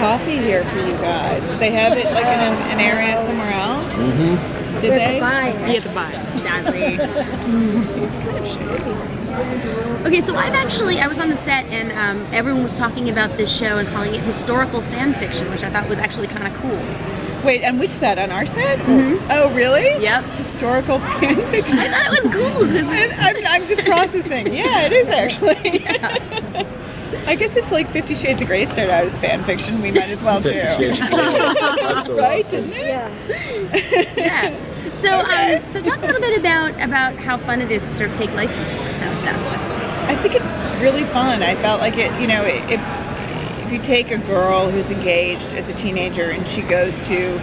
coffee here for you guys. Did they have it like in an area somewhere else? Mm-hmm. Did they? You have to buy. Sadly. It's kind of shitty. Okay, so I was on the set and everyone was talking about this show and calling it historical fan fiction, which I thought was actually kind of cool. Wait, on which set? On our set? Mm-hmm. Oh, really? Yep. Historical fan fiction. I thought it was cool. I'm just processing. Yeah, it is actually. Yeah. I guess if like 50 Shades of Grey started out as fan fiction, we might as well too. Right? Didn't it? Yeah. So talk a little bit about how fun it is to sort of take license for this kind of stuff. I think it's really fun. I felt like it, if you take a girl who's engaged as a teenager and she goes to,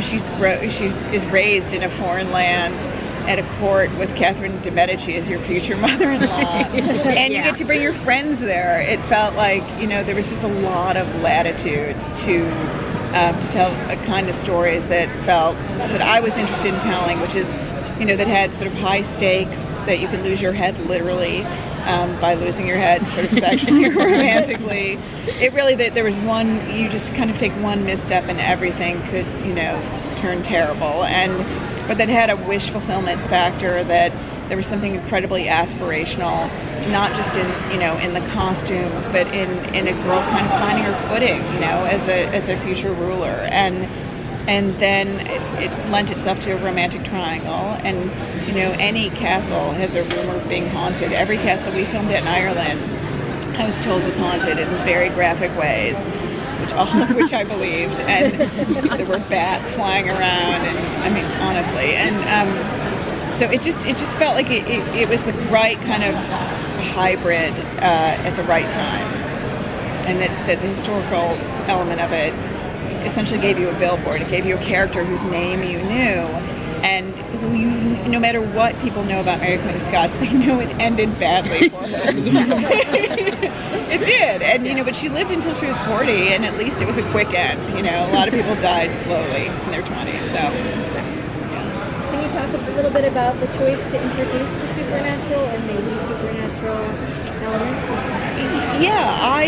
she is raised in a foreign land at a court with Catherine de Medici as your future mother-in-law, and you get to bring your friends there. It felt like, there was just a lot of latitude to tell a kind of stories that I was interested in telling, which is, that had sort of high stakes, that you can lose your head literally by losing your head sort of sexually or romantically. It really, there was you just kind of take one misstep and everything could, turn terrible. But that had a wish fulfillment factor, that there was something incredibly aspirational, not just in the costumes, but in a girl kind of finding her footing, as a future ruler. And then it lent itself to a romantic triangle. And, any castle has a rumor of being haunted. Every castle we filmed at in Ireland, I was told was haunted in very graphic ways, all of which I believed. And there were bats flying around, and honestly. And so it just felt like it was the right kind of hybrid at the right time. And that the historical element of it essentially gave you a billboard. It gave you a character whose name you knew, and who no matter what people know about Mary Queen of Scots, they know it ended badly for her. It did, and but she lived until she was 40, and at least it was a quick end. A lot of people died slowly in their 20s. So, yeah. Can you talk a little bit about the choice to introduce the supernatural and maybe supernatural element? Yeah,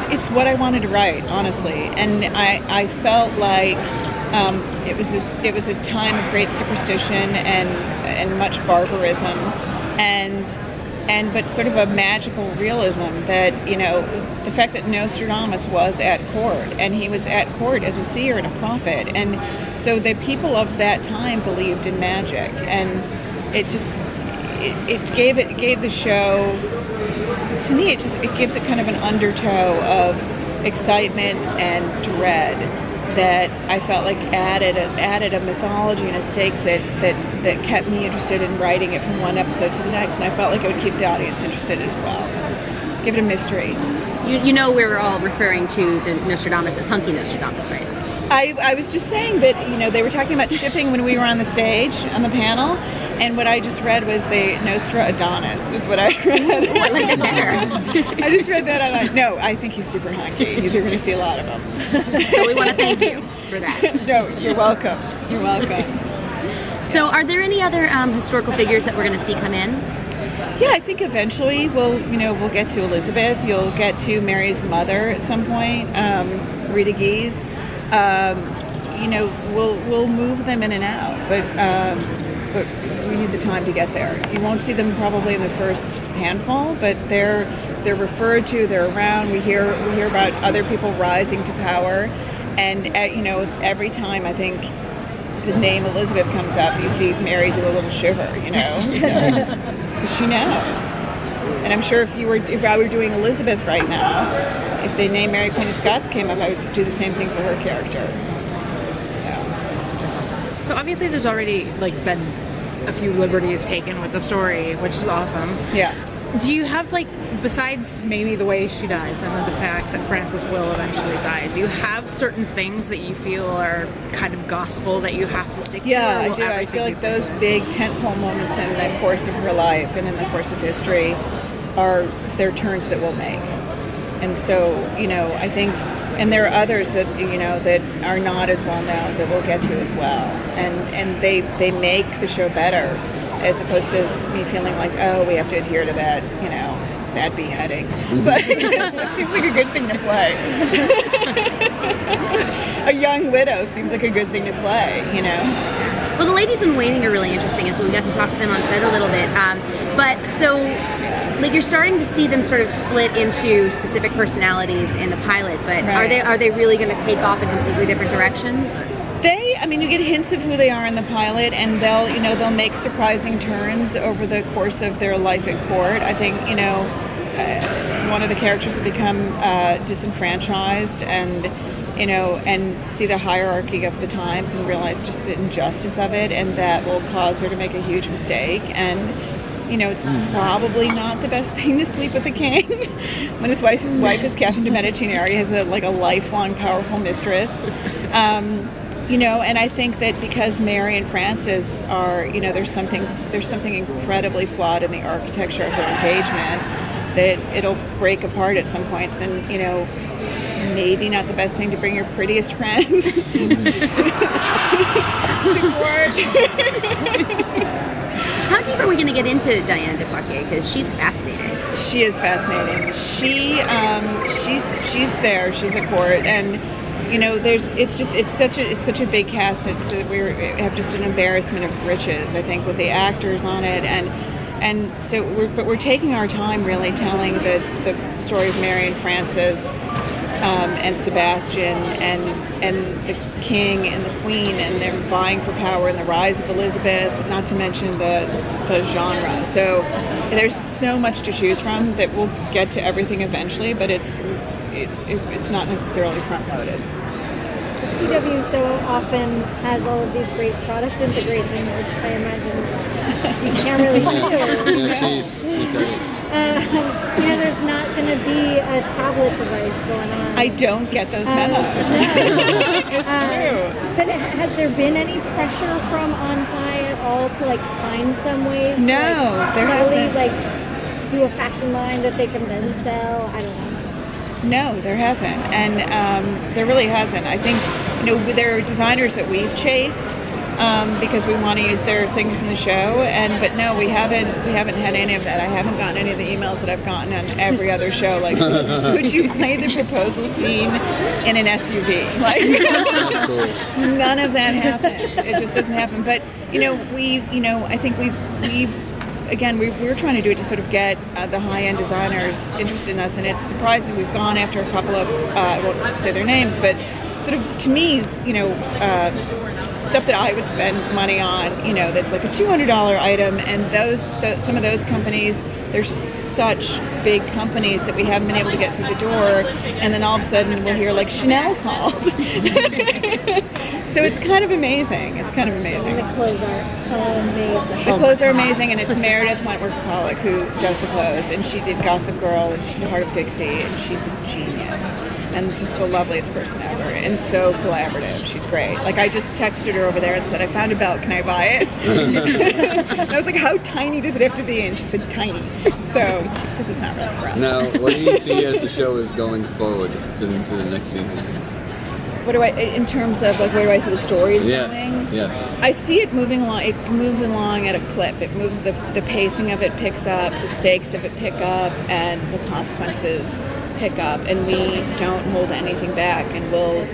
it's what I wanted to write, honestly, and I felt like it was a time of great superstition and much barbarism, but sort of a magical realism that the fact that Nostradamus was at court, and he was at court as a seer and a prophet, and so the people of that time believed in magic, and it gave the show. To me, it gives it kind of an undertow of excitement and dread that I felt like added a mythology and a stakes that kept me interested in writing it from one episode to the next, and I felt like it would keep the audience interested as well. Give it a mystery. We're all referring to the Nostradamus as Hunky Nostradamus, right? I was just saying that they were talking about shipping when we were on the stage on the panel. And what I just read was the Nostra Adonis, is what I read. I like it better. I just read that and I think he's super hunky. You're going to see a lot of him. So we want to thank you for that. No, you're welcome. You're welcome. So are there any other historical figures that we're going to see come in? Yeah, I think eventually we'll get to Elizabeth. You'll get to Mary's mother at some point, Rita Gies. We'll move them in and out, but we need the time to get there. You won't see them probably in the first handful, but they're referred to, they're around. We hear about other people rising to power, and every time I think the name Elizabeth comes up, you see Mary do a little shiver, because she knows. And I'm sure if I were doing Elizabeth right now, if the name Mary Queen of Scots came up, I would do the same thing for her character. So obviously there's already been a few liberties taken with the story, which is awesome. Yeah. Do you have besides maybe the way she dies and then the fact that Frances will eventually die, do you have certain things that you feel are kind of gospel that you have to stick to? Yeah, I do. I feel like those big tentpole moments in the course of her life and in the course of history they're turns that we'll make. And so, I think, and there are others that, that are not as well known that we'll get to as well. And they make the show better, as opposed to me feeling like, oh, we have to adhere to that, that beheading. So that seems like a good thing to play. young widow seems like a good thing to play, you know. Well, the ladies in waiting are really interesting, and so we got to talk to them on set a little bit. But so, like, you're starting to see them sort of split into specific personalities in the pilot. But are they really going to take off in completely different directions? I mean, you get hints of who they are in the pilot, and they'll make surprising turns over the course of their life at court. I think, one of the characters will become disenfranchised and see the hierarchy of the times and realize just the injustice of it, and that will cause her to make a huge mistake. And it's probably not the best thing to sleep with the king when his wife is Catherine de Medici, and already has a lifelong powerful mistress. And I think that because Mary and Francis are, there's something incredibly flawed in the architecture of their engagement, that it'll break apart at some points, and maybe not the best thing to bring your prettiest friends to court. How deep are we going to get into Diane de Poitiers? Because she's fascinating. She is fascinating. She's there. She's at court, and it's such a big cast. We have just an embarrassment of riches, I think, with the actors on it, and so we're taking our time really telling the story of Mary and Francis, and Sebastian, and the king and the queen, and they're vying for power, and the rise of Elizabeth, not to mention the genre. So there's so much to choose from that we'll get to everything eventually, but it's not necessarily front loaded. The CW so often has all of these great product integrations, which I imagine you can't really do. There's not going to be a tablet device going on. I don't get those memos. It's true. But has there been any pressure from on high at all to find some ways? No, there hasn't. Do a fashion line that they can then sell? I don't know. No, there hasn't, and there really hasn't. I think there are designers that we've chased because we want to use their things in the show, but no, we haven't had any of that. I haven't gotten any of the emails that I've gotten on every other show. Like, could you play the proposal scene in an SUV? None of that happens. It just doesn't happen. But I think we're trying to do it to sort of get the high-end designers interested in us, and it's surprising. We've gone after a couple of, I won't say their names, but sort of, to me, stuff that I would spend money on, that's like a $200 item, and some of those companies, they're such big companies that we haven't been able to get through the door, and then all of a sudden we'll hear Chanel called. So it's kind of amazing. And the clothes are amazing. The clothes are amazing, and it's Meredith Wentworth-Pollock who does the clothes, and she did Gossip Girl, and she did Heart of Dixie, and she's a genius, and just the loveliest person ever, and so collaborative. She's great. I just texted her over there and said, I found a belt, can I buy it? And I was like, how tiny does it have to be? And she said, tiny. So, because it's not really for us. Now, what do you see as the show is going forward to the next season? In terms of where do I see the stories going? Yes. I see it moving along. It moves along at a clip. It moves, the pacing of it picks up, the stakes of it pick up, and the consequences pick up, and we don't hold anything back, and we'll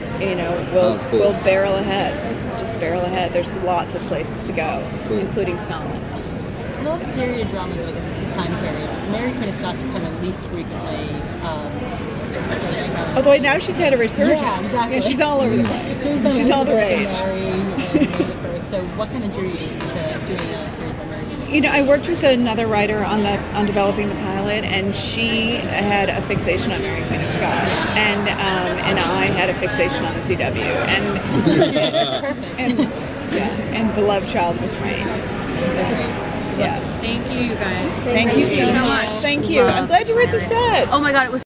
barrel ahead. Just barrel ahead. There's lots of places to go, including Scotland. A lot of period dramas, I guess, this time period. Mary kind of got to kind of least frequently. Although now she's had a resurgence. Yeah, exactly. Yeah, she's all over the place. She's all the rage. So what kind of drew you to doing a series by Mary? I worked with another writer on developing the pilot, and she had a fixation on Mary Queen of Scots, and I had a fixation on the CW, and beloved child was Rain. Yeah. Thank you, you guys. Thank you so much. Thank you. I'm glad you were at the set. Oh my God, it was